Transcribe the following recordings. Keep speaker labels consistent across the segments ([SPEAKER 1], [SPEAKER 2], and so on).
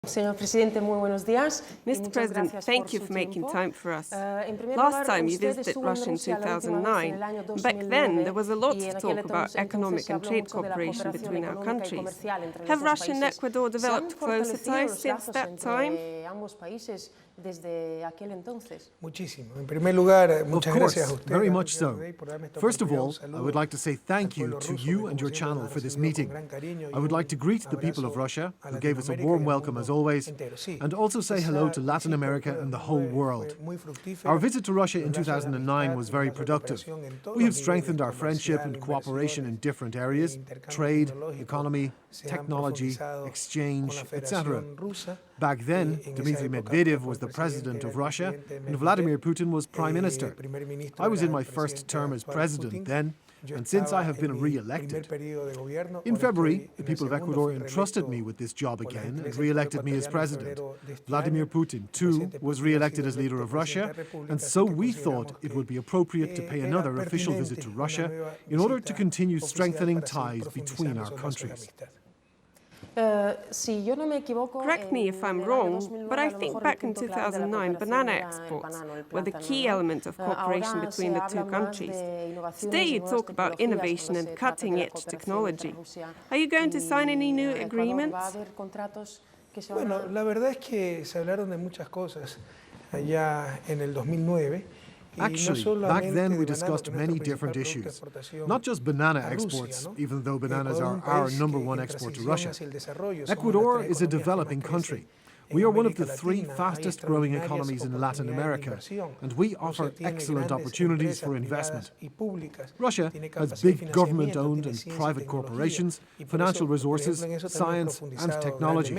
[SPEAKER 1] Señor Presidente, muy buenos días.
[SPEAKER 2] Mr. President, thank you for making time for us. Last time you visited Russia in 2009. Back then, there was a lot to talk about economic and trade cooperation between our countries. Have Russia and Ecuador developed closer ties since that time?
[SPEAKER 3] Of course, very much so. First of all, I would like to say thank you to you and your channel for this meeting. I would like to greet the people of Russia, who gave us a warm welcome as always, and also say hello to Latin America and the whole world. Our visit to Russia in 2009 was very productive. We have strengthened our friendship and cooperation in different areas: trade, economy, technology, exchange, etc. Back then, Dmitry Medvedev was the president of Russia and Vladimir Putin was prime minister. I was in my first term as president then, and since I have been re-elected. In February, the people of Ecuador entrusted me with this job again and re-elected me as president. Vladimir Putin, too, was re-elected as leader of Russia, and so we thought it would be appropriate to pay another official visit to Russia in order to continue strengthening ties between our countries.
[SPEAKER 2] Correct me if I'm wrong, but I think back in 2009 banana exports were the key element of cooperation between the two countries. Today you talk about innovation and cutting-edge technology. Are you going to sign any new agreements?
[SPEAKER 4] Bueno, la verdad es que se hablaron de muchas cosas allá en el 2009.
[SPEAKER 3] Actually, back then we discussed many different issues. Not just banana exports, even though bananas are our #1 export to Russia. Ecuador is a developing country. We are one of the 3 fastest growing economies in Latin America, and we offer excellent opportunities for investment. Russia has big government-owned and private corporations, financial resources, science and technology.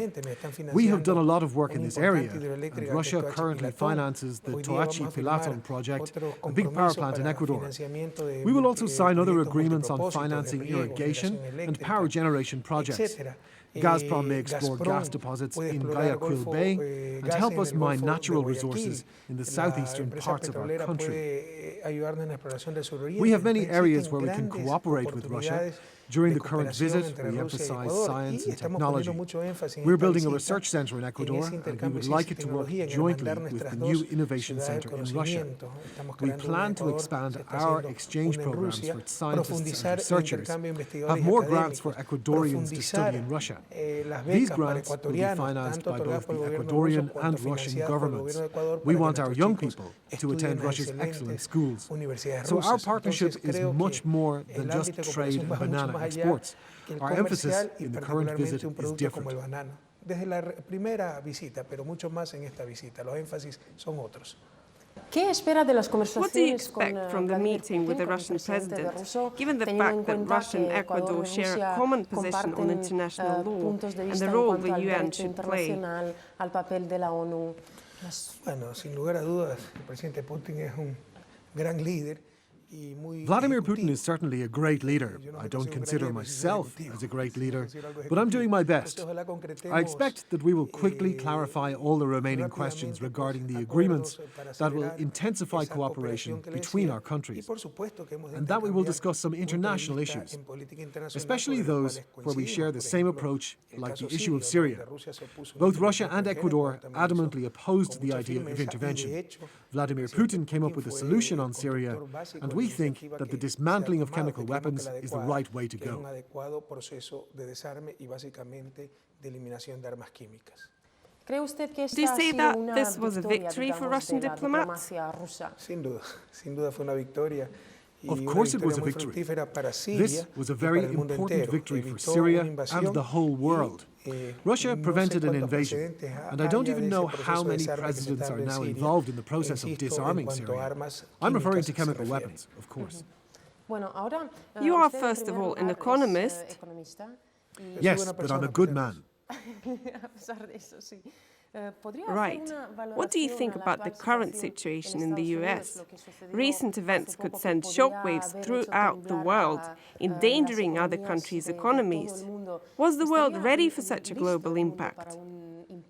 [SPEAKER 3] We have done a lot of work in this area, and Russia currently finances the Toachi Pilaton project, a big power plant in Ecuador. We will also sign other agreements on financing irrigation and power generation projects. Gazprom may explore gas deposits in Guayaquil Bay and help us mine natural resources in the southeastern parts of our country. We have many areas where we can cooperate with Russia. During the current visit, we emphasize science and technology. We're building a research center in Ecuador, and we would like it to work jointly with the new innovation center in Russia. We plan to expand our exchange programs for scientists and researchers, have more grants for Ecuadorians to study in Russia. These grants will be financed by both the Ecuadorian and Russian governments. We want our young people to attend Russia's excellent schools. So our partnership is much more than just trade and banana exports. Our emphasis in the current visit is different.
[SPEAKER 4] Desde la primera visita, pero mucho más en esta visita. Los énfasis son otros.
[SPEAKER 2] What do you expect from the meeting with the Russian president, given the fact that Russia and Ecuador share a common position on international law and the role the UN should play?
[SPEAKER 4] Bueno, sin lugar a dudas, el presidente Putin es un gran líder.
[SPEAKER 3] Vladimir Putin is certainly a great leader. I don't consider myself as a great leader, but I'm doing my best. I expect that we will quickly clarify all the remaining questions regarding the agreements that will intensify cooperation between our countries, and that we will discuss some international issues, especially those where we share the same approach, like the issue of Syria. Both Russia and Ecuador adamantly opposed the idea of intervention. Vladimir Putin came up with a solution on Syria, and we think that the dismantling of chemical weapons is the right way to go.
[SPEAKER 2] Do you say that this was a victory for Russian diplomats?
[SPEAKER 3] Of course it was a victory. This was a very important victory for Syria and the whole world. Russia prevented an invasion, and I don't even know how many presidents are now involved in the process of disarming Syria. I'm referring to chemical weapons, of course.
[SPEAKER 2] You are, first of all, an economist.
[SPEAKER 3] Yes, but I'm a good man.
[SPEAKER 2] Right. What do you think about the current situation in the US? Recent events could send shockwaves throughout the world, endangering other countries' economies. Was the world ready for such a global impact?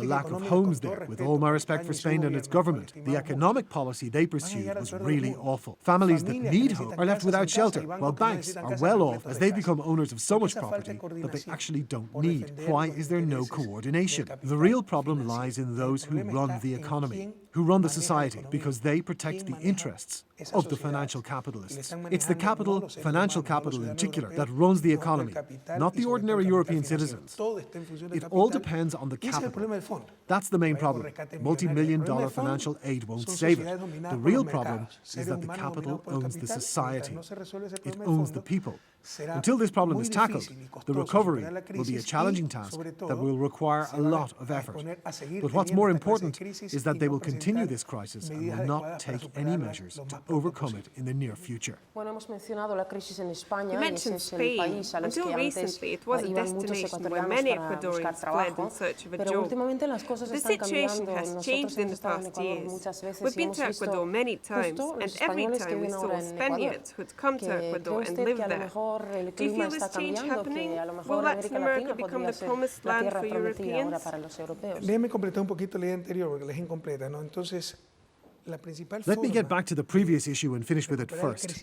[SPEAKER 3] a lack of homes there. With all my respect for Spain and its government, the economic policy they pursued was really awful. Families that need home are left without shelter, while banks are well off as they've become owners of so much property that they actually don't need. Why is there no coordination? The real problem lies in those who run the economy, who run the society, because they protect the interests of the financial capitalists. It's the capital, financial capital in particular, that runs the economy, not the ordinary European citizens. It all depends on the capital. That's the main problem. Multi-million-dollar financial aid won't save it. The real problem is that the capital owns the society. It owns the people. Until this problem is tackled, the recovery will be a challenging task that will require a lot of effort. But what's more important is that they will continue this crisis and will not take any measures to overcome it in the near future.
[SPEAKER 2] You mentioned Spain. Until recently, it was a destination where many Ecuadorians fled in search of a job. The situation has changed in the past years. We've been to Ecuador many times, and every time we saw Spaniards who'd come to Ecuador and lived there. Do you feel this change happening? Will Latin America become the promised land for Europeans?
[SPEAKER 4] Déjeme completar un poquito la idea anterior porque la es incompleta, ¿no? Entonces,
[SPEAKER 3] let me get back to the previous issue and finish with it first.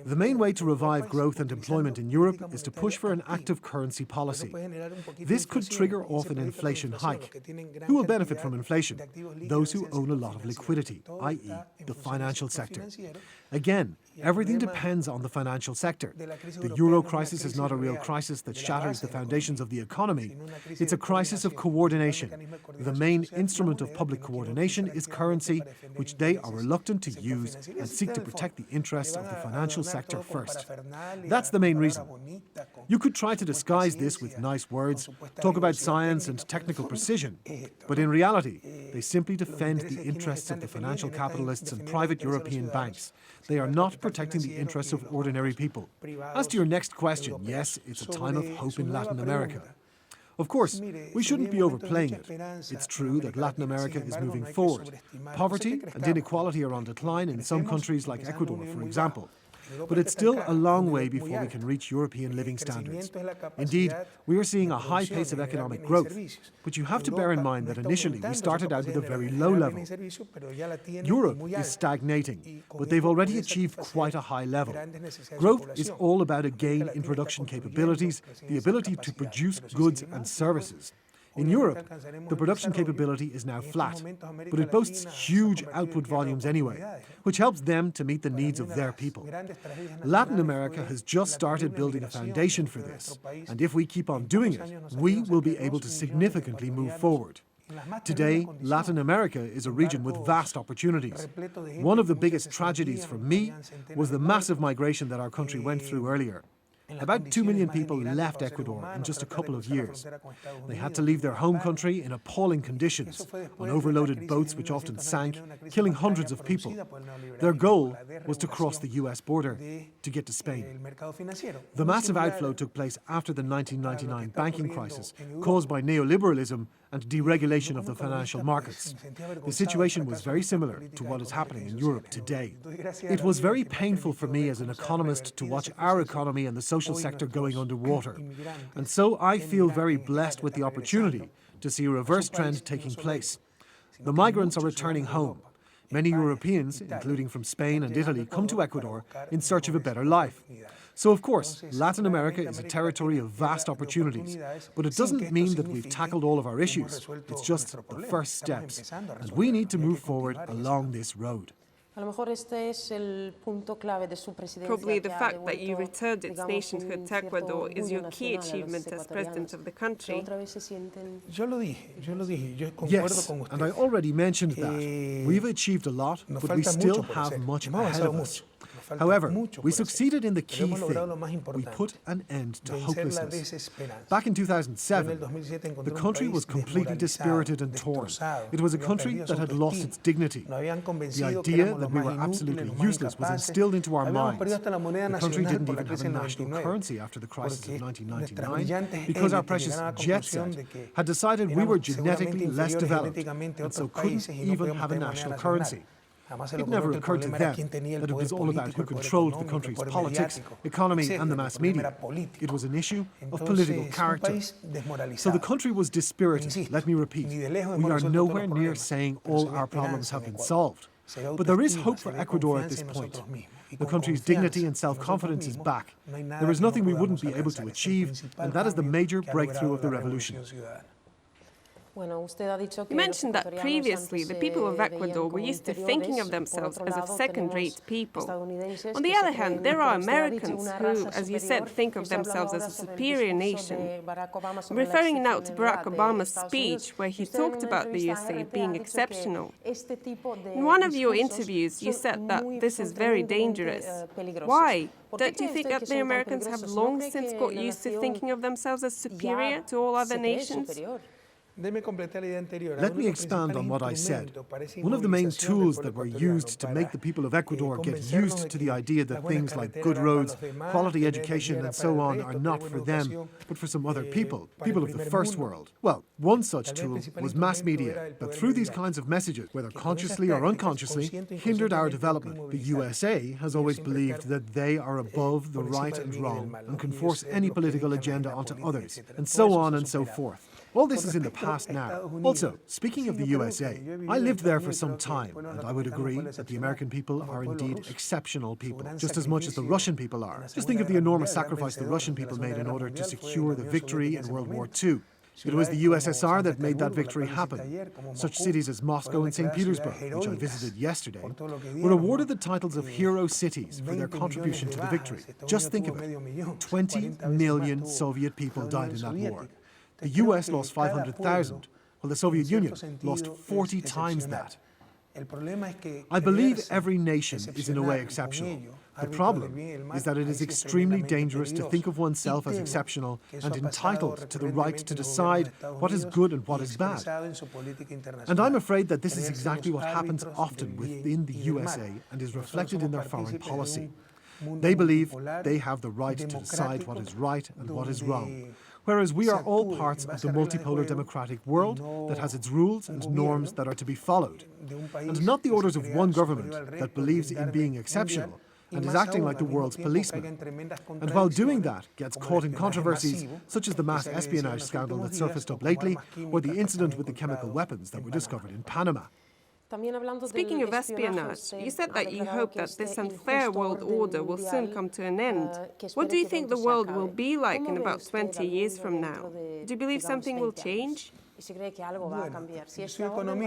[SPEAKER 3] The main way to revive growth and employment in Europe is to push for an active currency policy. This could trigger off an inflation hike. Who will benefit from inflation? Those who own a lot of liquidity, i.e. the financial sector. Again, everything depends on the financial sector. The euro crisis is not a real crisis that shatters the foundations of the economy. It's a crisis of coordination. The main instrument of public coordination is currency, which they are reluctant to use and seek to protect the interests of the financial sector first. That's the main reason. You could try to disguise this with nice words, talk about science and technical precision, but in reality, they simply defend the interests of the financial capitalists and private European banks. They are not protecting the interests of ordinary people. As to your next question, yes, it's a time of hope in Latin America. Of course, we shouldn't be overplaying it. It's true that Latin America is moving forward. Poverty and inequality are on decline in some countries like Ecuador, for example. But it's still a long way before we can reach European living standards. Indeed, we are seeing a high pace of economic growth, but you have to bear in mind that initially we started out with a very low level. Europe is stagnating, but they've already achieved quite a high level. Growth is all about a gain in production capabilities, the ability to produce goods and services. In Europe, the production capability is now flat, but it boasts huge output volumes anyway, which helps them to meet the needs of their people. Latin America has just started building a foundation for this, and if we keep on doing it, we will be able to significantly move forward. Today, Latin America is a region with vast opportunities. One of the biggest tragedies for me was the massive migration that our country went through earlier. About 2 million people left Ecuador in just a couple of years. They had to leave their home country in appalling conditions, on overloaded boats which often sank, killing hundreds of people. Their goal was to cross the US border to get to Spain. The massive outflow took place after the 1999 banking crisis, caused by neoliberalism and deregulation of the financial markets. The situation was very similar to what is happening in Europe today. It was very painful for me as an economist to watch our economy and the social sector going underwater. And so I feel very blessed with the opportunity to see a reverse trend taking place. The migrants are returning home. Many Europeans, including from Spain and Italy, come to Ecuador in search of a better life. So, of course, Latin America is a territory of vast opportunities, but it doesn't mean that we've tackled all of our issues. It's just the first steps, and we need to move forward along this road.
[SPEAKER 2] Probably the fact that you returned its nationhood to Ecuador is your key achievement as president of the country.
[SPEAKER 3] Yes, and I already mentioned that. We've achieved a lot, but we still have much ahead of us. However, we succeeded in the key thing. We put an end to hopelessness. Back in 2007, the country was completely dispirited and torn. It was a country that had lost its dignity. The idea that we were absolutely useless was instilled into our minds. The country didn't even have a national currency after the crisis of 1999 because our precious jet set had decided we were genetically less developed and so couldn't even have a national currency. It never occurred to them that it was all about who controlled the country's politics, economy and the mass media. It was an issue of political character. So the country was dispirited, let me repeat. We are nowhere near saying all our problems have been solved. But there is hope for Ecuador at this point. The country's dignity and self-confidence is back. There is nothing we wouldn't be able to achieve, and that is the major breakthrough of the revolution.
[SPEAKER 2] You mentioned that previously the people of Ecuador were used to thinking of themselves as of second-rate people. On the other hand, there are Americans who, as you said, think of themselves as a superior nation. I'm referring now to Barack Obama's speech where he talked about the USA being exceptional. In one of your interviews, you said that this is very dangerous. Why? Don't you think that the Americans have long since got used to thinking of themselves as superior to all other nations?
[SPEAKER 3] Let me expand on what I said. One of the main tools that were used to make the people of Ecuador get used to the idea that things like good roads, quality education and so on are not for them, but for some other people, people of the first world. Well, one such tool was mass media, that through these kinds of messages, whether consciously or unconsciously, hindered our development. The USA has always believed that they are above the right and wrong and can force any political agenda onto others, and so on and so forth. All this is in the past now. Also, speaking of the USA, I lived there for some time, and I would agree that the American people are indeed exceptional people, just as much as the Russian people are. Just think of the enormous sacrifice the Russian people made in order to secure the victory in World War II. It was the USSR that made that victory happen. Such cities as Moscow and St. Petersburg, which I visited yesterday, were awarded the titles of hero cities for their contribution to the victory. Just think of it. 20 million Soviet people died in that war. The US lost 500,000, while the Soviet Union lost 40 times that. I believe every nation is in a way exceptional. The problem is that it is extremely dangerous to think of oneself as exceptional and entitled to the right to decide what is good and what is bad. And I'm afraid that this is exactly what happens often within the USA and is reflected in their foreign policy. They believe they have the right to decide what is right and what is wrong, whereas we are all parts of the multipolar democratic world that has its rules and norms that are to be followed, and not the orders of one government that believes in being exceptional and is acting like the world's policeman. And while doing that, gets caught in controversies such as the mass espionage scandal that surfaced up lately, or the incident with the chemical weapons that were discovered in Panama.
[SPEAKER 2] Speaking of espionage, you said that you hope that this unfair world order will soon come to an end. What do you think the world will be like in about 20 years from now? Do you believe something will change?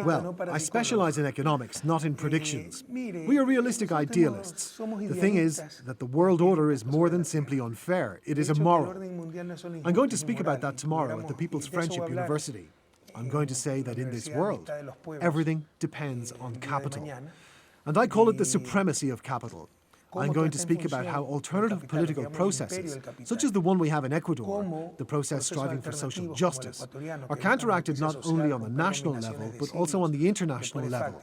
[SPEAKER 3] Well, I specialize in economics, not in predictions. We are realistic idealists. The thing is that the world order is more than simply unfair. It is immoral. I'm going to speak about that tomorrow at the People's Friendship University. I'm going to say that in this world, everything depends on capital. And I call it the supremacy of capital. I'm going to speak about how alternative political processes, such as the one we have in Ecuador, the process striving for social justice, are counteracted not only on the national level, but also on the international level.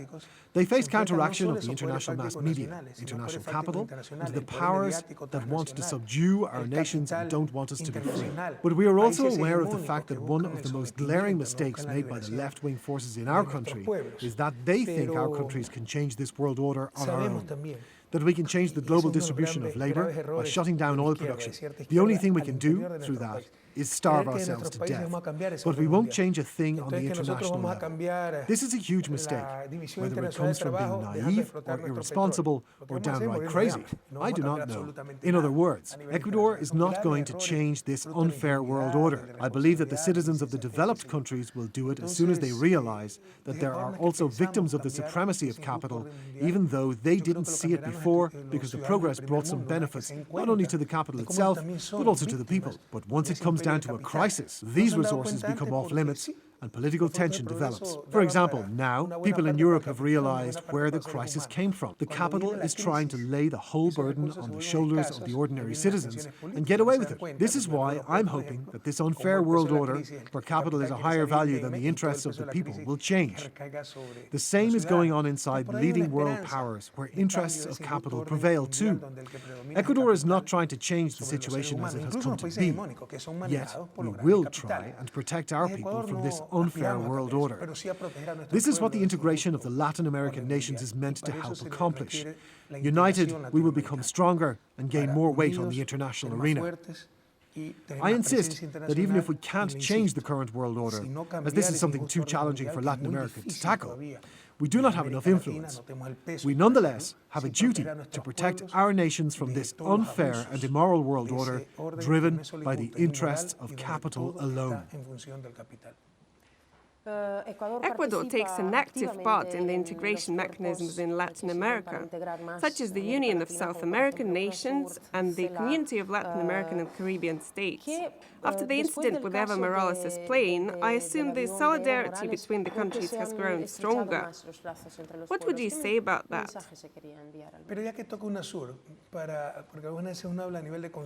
[SPEAKER 3] They face counteraction of the international mass media, international capital, and the powers that want to subdue our nations and don't want us to be free. But we are also aware of the fact that one of the most glaring mistakes made by the left-wing forces in our country is that they think our countries can change this world order on our own. That we can change the global distribution of labour by shutting down oil production. The only thing we can do through that is starve ourselves to death. But we won't change a thing on the international level. This is a huge mistake, whether it comes from being naive or irresponsible or downright crazy. I do not know. In other words, Ecuador is not going to change this unfair world order. I believe that the citizens of the developed countries will do it as soon as they realize that there are also victims of the supremacy of capital, even though they didn't see it before, because the progress brought some benefits, not only to the capital itself, but also to the people. But once it comes down to a crisis, these resources become off limits and political tension develops. For example, now, people in Europe have realized where the crisis came from. The capital is trying to lay the whole burden on the shoulders of the ordinary citizens and get away with it. This is why I'm hoping that this unfair world order, where capital is a higher value than the interests of the people, will change. The same is going on inside leading world powers, where interests of capital prevail too. Ecuador is not trying to change the situation as it has come to be. Yet, we will try and protect our people from this unfair world order. This is what the integration of the Latin American nations is meant to help accomplish. United, we will become stronger and gain more weight on the international arena. I insist that even if we can't change the current world order, as this is something too challenging for Latin America to tackle, we do not have enough influence. We nonetheless have a duty to protect our nations from this unfair and immoral world order driven by the interests of capital alone.
[SPEAKER 2] Ecuador takes an active part in the integration mechanisms in Latin America, such as the Union of South American Nations and the Community of Latin American and Caribbean States. After the incident with Evo Morales' plane, I assume the solidarity between the countries has grown stronger. What would you say about that?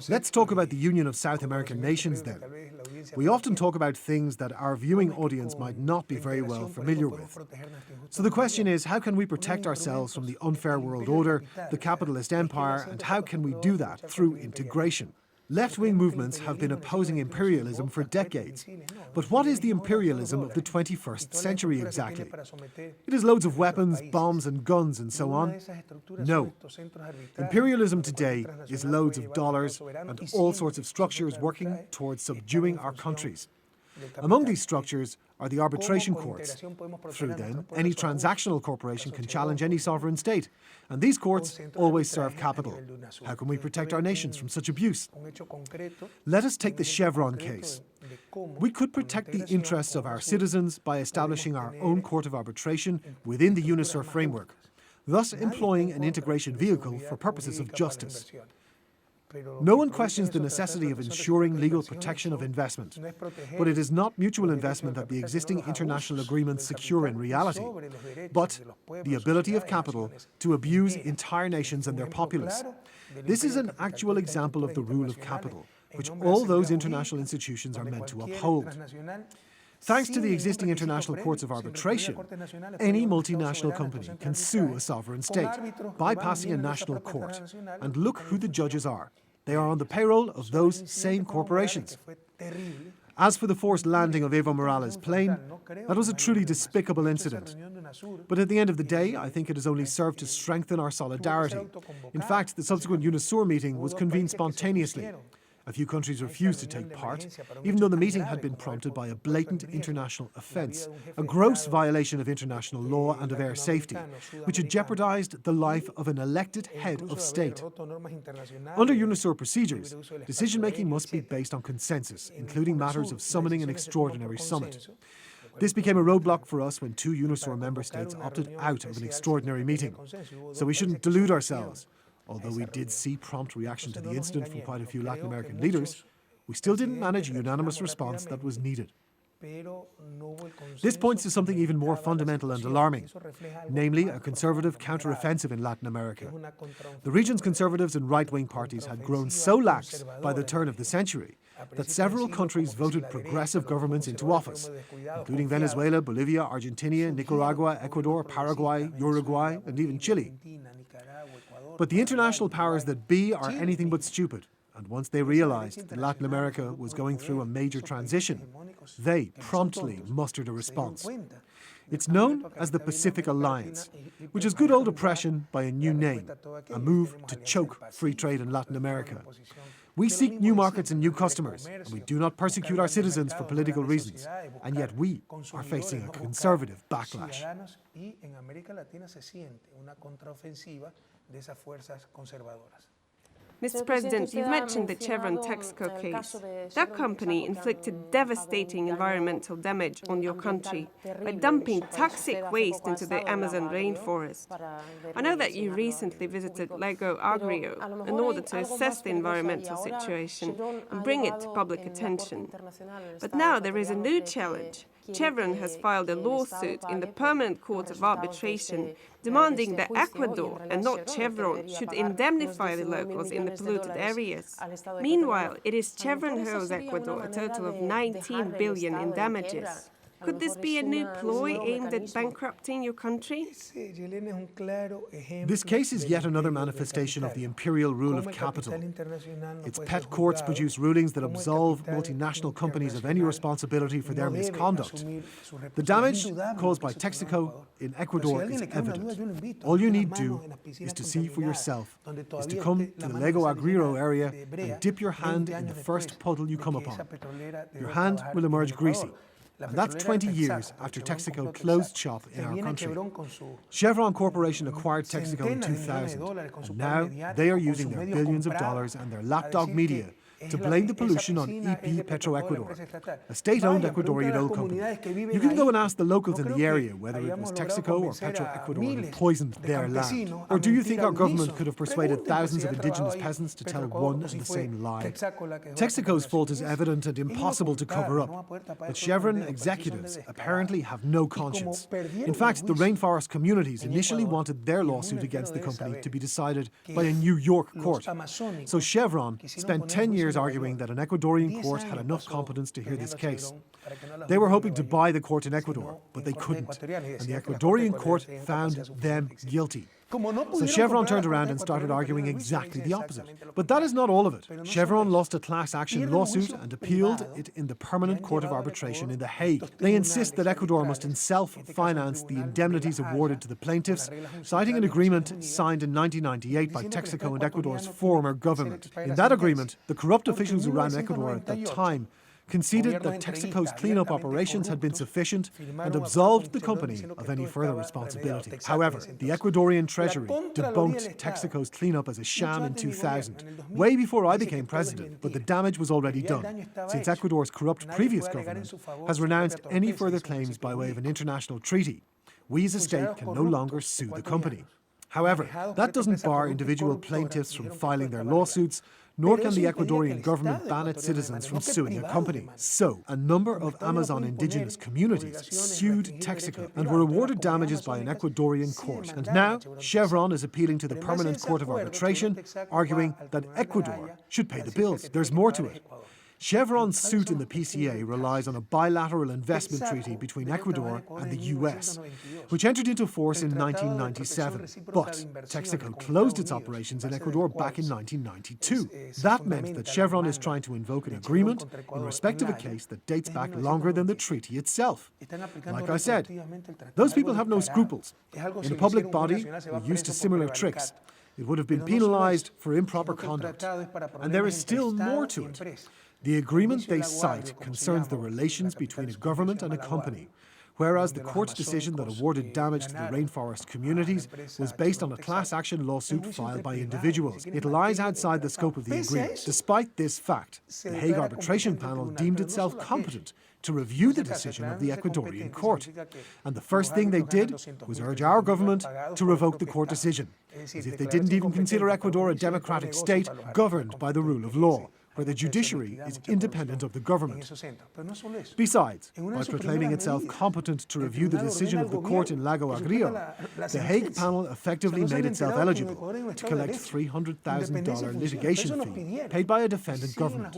[SPEAKER 3] Let's talk about the Union of South American Nations then. We often talk about things that our viewing audience might not be very well familiar with. So the question is, how can we protect ourselves from the unfair world order, the capitalist empire, and how can we do that through integration? Left-wing movements have been opposing imperialism for decades. But what is the imperialism of the 21st century exactly? It is loads of weapons, bombs and guns and so on? No. Imperialism today is loads of dollars and all sorts of structures working towards subduing our countries. Among these structures are the arbitration courts. Through them, any transactional corporation can challenge any sovereign state, and these courts always serve capital. How can we protect our nations from such abuse? Let us take the Chevron case. We could protect the interests of our citizens by establishing our own court of arbitration within the UNISUR framework, thus employing an integration vehicle for purposes of justice. No one questions the necessity of ensuring legal protection of investment, but it is not mutual investment that the existing international agreements secure in reality, but the ability of capital to abuse entire nations and their populace. This is an actual example of the rule of capital, which all those international institutions are meant to uphold. Thanks to the existing international courts of arbitration, any multinational company can sue a sovereign state, bypassing a national court. And look who the judges are. They are on the payroll of those same corporations. As for the forced landing of Evo Morales' plane, that was a truly despicable incident. But at the end of the day, I think it has only served to strengthen our solidarity. In fact, the subsequent UNISUR meeting was convened spontaneously. A few countries refused to take part, even though the meeting had been prompted by a blatant international offence, a gross violation of international law and of air safety, which had jeopardised the life of an elected head of state. Under UNISUR procedures, decision-making must be based on consensus, including matters of summoning an extraordinary summit. This became a roadblock for us when 2 UNISUR member states opted out of an extraordinary meeting. So we shouldn't delude ourselves. Although we did see prompt reaction to the incident from quite a few Latin American leaders, we still didn't manage a unanimous response that was needed. This points to something even more fundamental and alarming, namely a conservative counter-offensive in Latin America. The region's conservatives and right-wing parties had grown so lax by the turn of the century that several countries voted progressive governments into office, including Venezuela, Bolivia, Argentina, Nicaragua, Ecuador, Paraguay, Uruguay, and even Chile. But the international powers that be are anything but stupid, and once they realized that Latin America was going through a major transition, they promptly mustered a response. It's known as the Pacific Alliance, which is good old oppression by a new name, a move to choke free trade in Latin America. We seek new markets and new customers, and we do not persecute our citizens for political reasons, and yet we are facing a conservative backlash.
[SPEAKER 2] Mr. President, you've mentioned the Chevron Texaco case. That company inflicted devastating environmental damage on your country by dumping toxic waste into the Amazon rainforest. I know that you recently visited Lago Agrio in order to assess the environmental situation and bring it to public attention. But now there is a new challenge. Chevron has filed a lawsuit in the Permanent Court of Arbitration demanding that Ecuador and not Chevron should indemnify the locals in the polluted areas. Meanwhile, it is Chevron who owes Ecuador a total of 19 billion in damages. Could this be a new ploy aimed at bankrupting your country?
[SPEAKER 3] This case is yet another manifestation of the imperial rule of capital. Its pet courts produce rulings that absolve multinational companies of any responsibility for their misconduct. The damage caused by Texaco in Ecuador is evident. All you need do is to see for yourself, is to come to the Lago Agrio area and dip your hand in the first puddle you come upon. Your hand will emerge greasy. And that's 20 years after Texaco closed shop in our country. Chevron Corporation acquired Texaco in 2000, and now they are using their billions of dollars and their lapdog media to blame the pollution on EP Petroecuador, a state-owned Ecuadorian oil company. You can go and ask the locals in the area whether it was Texaco or Petroecuador who poisoned their land. Or do you think our government could have persuaded thousands of indigenous peasants to tell one and the same lie? Texaco's fault is evident and impossible to cover up, but Chevron executives apparently have no conscience. In fact, the rainforest communities initially wanted their lawsuit against the company to be decided by a New York court. So Chevron spent 10 years arguing that an Ecuadorian court had enough competence to hear this case. They were hoping to buy the court in Ecuador, but they couldn't, and the Ecuadorian court found them guilty. So Chevron turned around and started arguing exactly the opposite. But that is not all of it. Chevron lost a class action lawsuit and appealed it in the Permanent Court of Arbitration in The Hague. They insist that Ecuador must self-finance the indemnities awarded to the plaintiffs, citing an agreement signed in 1998 by Texaco and Ecuador's former government. In that agreement, the corrupt officials who ran Ecuador at that time conceded that Texaco's cleanup operations had been sufficient and absolved the company of any further responsibility. However, the Ecuadorian Treasury debunked Texaco's cleanup as a sham in 2000, way before I became president, but the damage was already done, since Ecuador's corrupt previous government has renounced any further claims by way of an international treaty. We as a state can no longer sue the company. However, that doesn't bar individual plaintiffs from filing their lawsuits, nor can the Ecuadorian government ban its citizens from suing a company. So, a number of Amazon indigenous communities sued Texaco and were awarded damages by an Ecuadorian court. And now, Chevron is appealing to the Permanent Court of Arbitration, arguing that Ecuador should pay the bills. There's more to it. Chevron's suit in the PCA relies on a bilateral investment treaty between Ecuador and the US, which entered into force in 1997. But Texaco closed its operations in Ecuador back in 1992. That meant that Chevron is trying to invoke an agreement in respect of a case that dates back longer than the treaty itself. Like I said, those people have no scruples. In a public body, we're used to similar tricks. It would have been penalized for improper conduct. And there is still more to it. The agreement they cite concerns the relations between a government and a company, whereas the court's decision that awarded damage to the rainforest communities was based on a class action lawsuit filed by individuals. It lies outside the scope of the agreement. Despite this fact, the Hague Arbitration Panel deemed itself competent to review the decision of the Ecuadorian court. And the first thing they did was urge our government to revoke the court decision, as if they didn't even consider Ecuador a democratic state governed by the rule of law, where the judiciary is independent of the government. Besides, by proclaiming itself competent to review the decision of the court in Lago Agrio, the Hague panel effectively made itself eligible to collect $300,000 litigation fee paid by a defendant government.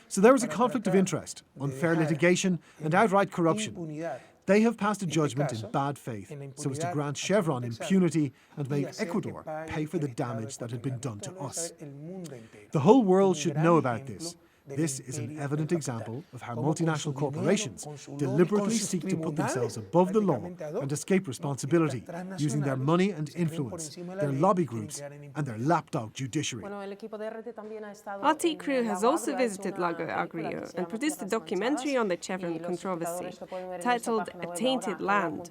[SPEAKER 3] So there is a conflict of interest, unfair litigation, and outright corruption. They have passed a judgment in bad faith so as to grant Chevron impunity and make Ecuador pay for the damage that had been done to us. The whole world should know about this. This is an evident example of how multinational corporations deliberately seek to put themselves above the law and escape responsibility, using their money and influence, their lobby groups, and their lapdog judiciary.
[SPEAKER 2] Our T crew has also visited Lago Agrio and produced a documentary on the Chevron controversy, titled A Tainted Land.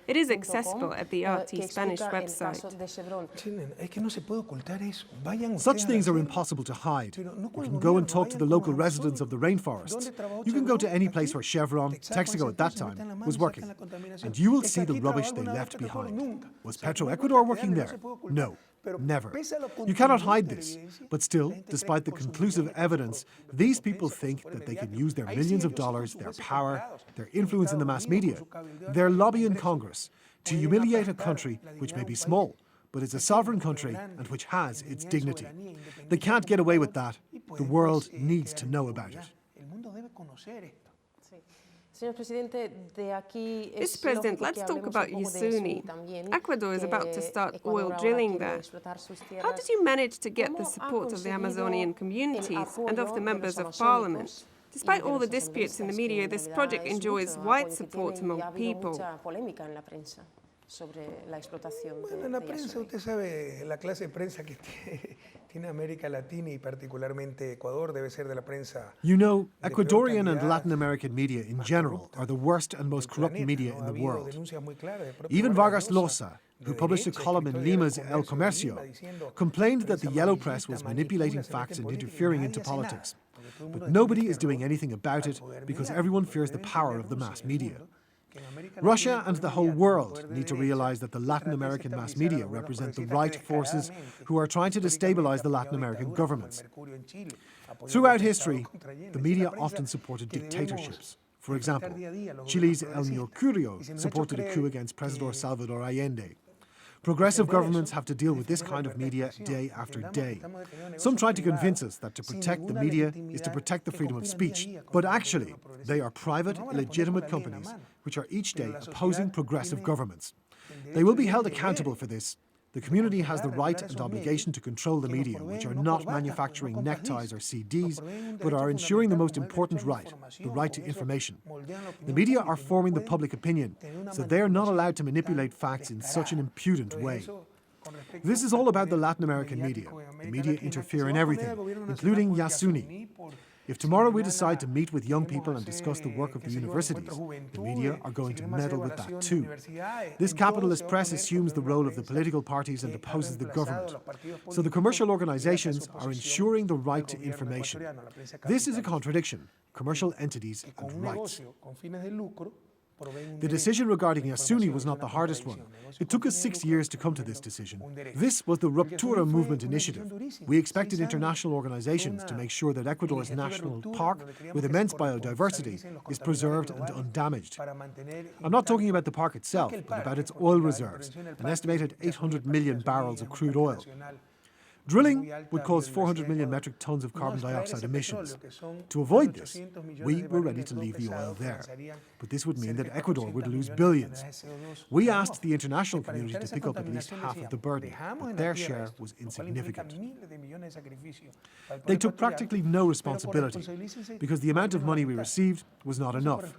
[SPEAKER 2] It is accessible at the RT Spanish website.
[SPEAKER 3] Such things are impossible to hide. You can go and talk to the local residents of the rainforest. You can go to any place where Chevron, Texaco at that time, was working, and you will see the rubbish they left behind. Was Petroecuador working there? No, never. You cannot hide this. But still, despite the conclusive evidence, these people think that they can use their millions of dollars, their power, their influence in the mass media, their lobby in Congress, to humiliate a country which may be small, but is a sovereign country and which has its dignity. They can't get away with that. The world needs to know about it.
[SPEAKER 2] Mr. President, let's talk about Yasuni. Ecuador is about to start oil drilling there. How did you manage to get the support of the Amazonian communities and of the members of parliament? Despite all the disputes in the media, this project enjoys wide support among people.
[SPEAKER 4] Bueno, en la prensa, usted sabe, la clase de prensa que tiene América Latina y particularmente Ecuador debe ser de la prensa.
[SPEAKER 3] You know, Ecuadorian and Latin American media in general are the worst and most corrupt media in the world. Even Vargas Llosa, who published a column in Lima's El Comercio, complained that the yellow press was manipulating facts and interfering into politics. But nobody is doing anything about it because everyone fears the power of the mass media. Russia and the whole world need to realize that the Latin American mass media represent the right forces who are trying to destabilize the Latin American governments. Throughout history, the media often supported dictatorships. For example, Chile's El Mercurio supported a coup against President Salvador Allende. Progressive governments have to deal with this kind of media day after day. Some try to convince us that to protect the media is to protect the freedom of speech. But actually, they are private, illegitimate companies which are each day opposing progressive governments. They will be held accountable for this. The community has the right and obligation to control the media, which are not manufacturing neckties or CDs, but are ensuring the most important right, the right to information. The media are forming the public opinion, so they are not allowed to manipulate facts in such an impudent way. This is all about the Latin American media. The media interfere in everything, including Yasuni. If tomorrow we decide to meet with young people and discuss the work of the universities, the media are going to meddle with that too. This capitalist press assumes the role of the political parties and opposes the government. So the commercial organizations are ensuring the right to information. This is a contradiction: commercial entities and rights. The decision regarding Yasuni was not the hardest one. It took us 6 years to come to this decision. This was the Ruptura Movement Initiative. We expected international organizations to make sure that Ecuador's national park, with immense biodiversity, is preserved and undamaged. I'm not talking about the park itself, but about its oil reserves, an estimated 800 million barrels of crude oil. Drilling would cause 400 million metric tons of carbon dioxide emissions. To avoid this, we were ready to leave the oil there. But this would mean that Ecuador would lose billions. We asked the international community to pick up at least half of the burden, but their share was insignificant. They took practically no responsibility because the amount of money we received was not enough.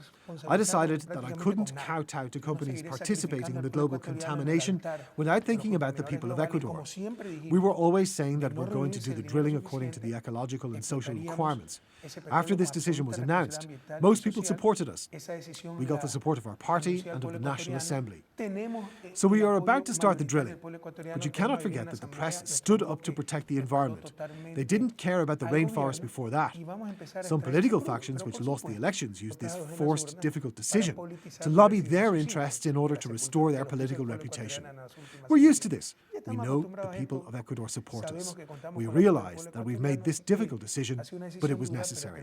[SPEAKER 3] I decided that I couldn't kowtow to companies participating in the global contamination without thinking about the people of Ecuador. We were always saying that we're going to do the drilling according to the ecological and social requirements. After this decision was announced, most people supported us. We got the support of our party and of the National Assembly. So we are about to start the drilling. But you cannot forget that the press stood up to protect the environment. They didn't care about the rainforest before that. Some political factions which lost the elections used this forced, difficult decision to lobby their interests in order to restore their political reputation. We're used to this. We know the people of Ecuador support us. We realize that we've made this difficult decision, but it was necessary.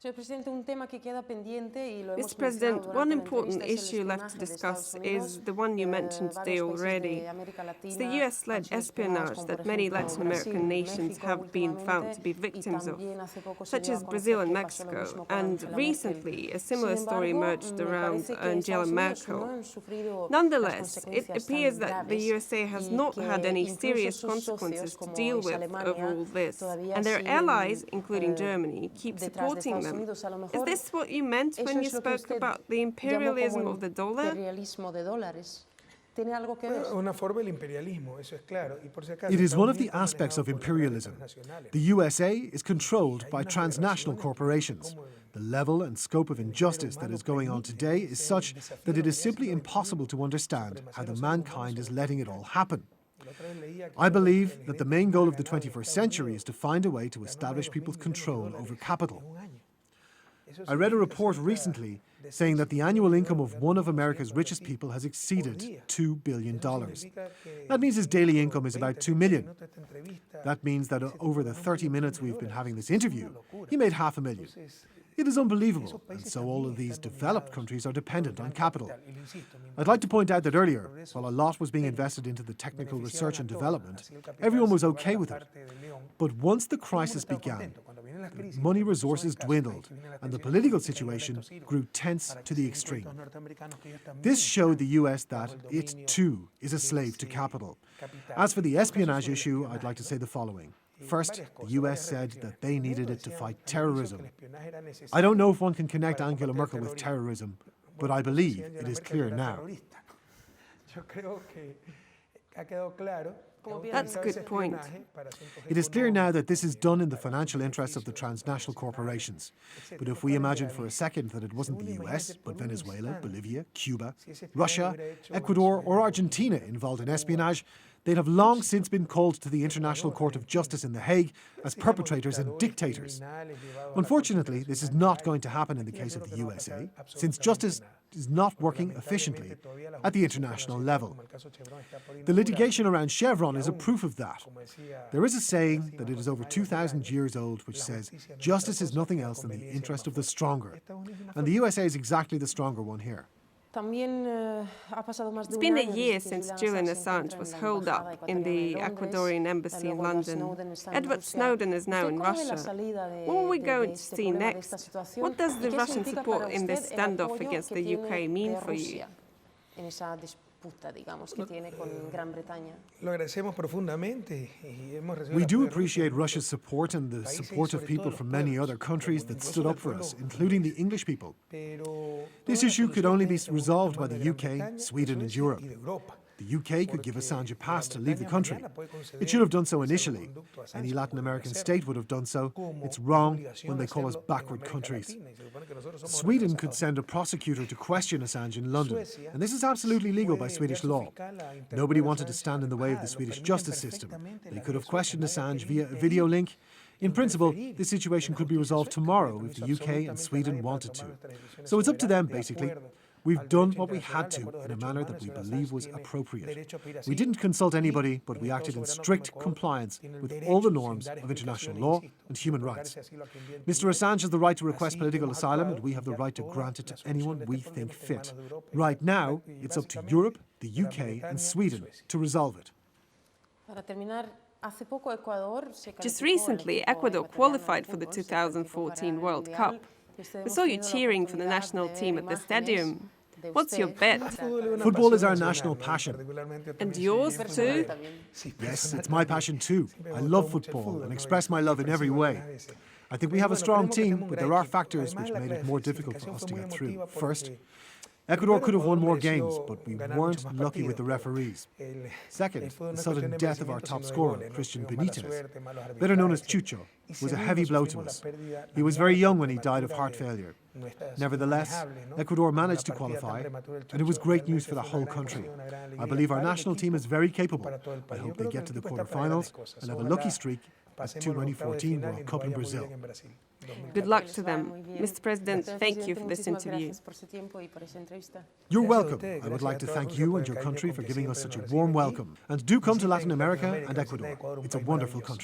[SPEAKER 2] Mr. President, one important issue left to discuss is the one you mentioned today already. It's the US-led espionage that many Latin American nations have been found to be victims of, such as Brazil and Mexico, and recently a similar story emerged around Angela Merkel. Nonetheless, it appears that the USA has not had any serious consequences to deal with over all this, and their allies, including Germany, keep supporting them. Is this what you meant when you spoke about the imperialism of the dollar?
[SPEAKER 3] It is one of the aspects of imperialism. The USA is controlled by transnational corporations. The level and scope of injustice that is going on today is such that it is simply impossible to understand how the mankind is letting it all happen. I believe that the main goal of the 21st century is to find a way to establish people's control over capital. I read a report recently saying that the annual income of one of America's richest people has exceeded $2 billion. That means his daily income is about $2 million. That means that over the 30 minutes we've been having this interview, he made $500,000. It is unbelievable, and so all of these developed countries are dependent on capital. I'd like to point out that earlier, while a lot was being invested into the technical research and development, everyone was okay with it. But once the crisis began, money resources dwindled, and the political situation grew tense to the extreme. This showed the US that it, too, is a slave to capital. As for the espionage issue, I'd like to say the following. First, the US said that they needed it to fight terrorism. I don't know if one can connect Angela Merkel with terrorism, but I believe it is clear now.
[SPEAKER 2] That's a good point.
[SPEAKER 3] It is clear now that this is done in the financial interests of the transnational corporations. But if we imagine for a second that it wasn't the US, but Venezuela, Bolivia, Cuba, Russia, Ecuador, or Argentina involved in espionage, they'd have long since been called to the International Court of Justice in The Hague as perpetrators and dictators. Unfortunately, this is not going to happen in the case of the USA, since justice is not working efficiently at the international level. The litigation around Chevron is a proof of that. There is a saying that it is over 2,000 years old which says, justice is nothing else than the interest of the stronger. And the USA is exactly the stronger one here.
[SPEAKER 2] It's been a year since Julian Assange was holed up in the Ecuadorian embassy in London. Edward Snowden is now in Russia. What are we going to see next? What does the Russian support in this standoff against the UK mean for you?
[SPEAKER 3] We do appreciate Russia's support and the support of people from many other countries that stood up for us, including the English people. This issue could only be resolved by the UK, Sweden and Europe. The UK could give Assange a pass to leave the country. It should have done so initially. Any Latin American state would have done so. It's wrong when they call us backward countries. Sweden could send a prosecutor to question Assange in London, and this is absolutely legal by Swedish law. Nobody wanted to stand in the way of the Swedish justice system. They could have questioned Assange via a video link. In principle, this situation could be resolved tomorrow if the UK and Sweden wanted to. So it's up to them, basically. We've done what we had to in a manner that we believe was appropriate. We didn't consult anybody, but we acted in strict compliance with all the norms of international law and human rights. Mr. Assange has the right to request political asylum, and we have the right to grant it to anyone we think fit. Right now, it's up to Europe, the UK and Sweden to resolve it.
[SPEAKER 2] Just recently, Ecuador qualified for the 2014 World Cup. We saw you cheering for the national team at the stadium. What's your bet?
[SPEAKER 3] Football is our national passion.
[SPEAKER 2] And yours too?
[SPEAKER 3] Yes, it's my passion too. I love football and express my love in every way. I think we have a strong team, but there are factors which made it more difficult for us to get through. First, Ecuador could have won more games, but we weren't lucky with the referees. Second, the sudden death of our top scorer, Christian Benitez, better known as Chucho, was a heavy blow to us. He was very young when he died of heart failure. Nevertheless, Ecuador managed to qualify, and it was great news for the whole country. I believe our national team is very capable. I hope they get to the quarterfinals and have a lucky streak at the 2014 World Cup in Brazil.
[SPEAKER 2] Good luck to them. Mr. President, thank you for this interview.
[SPEAKER 3] You're welcome. I would like to thank you and your country for giving us such a warm welcome. And do come to Latin America and Ecuador. It's a wonderful country.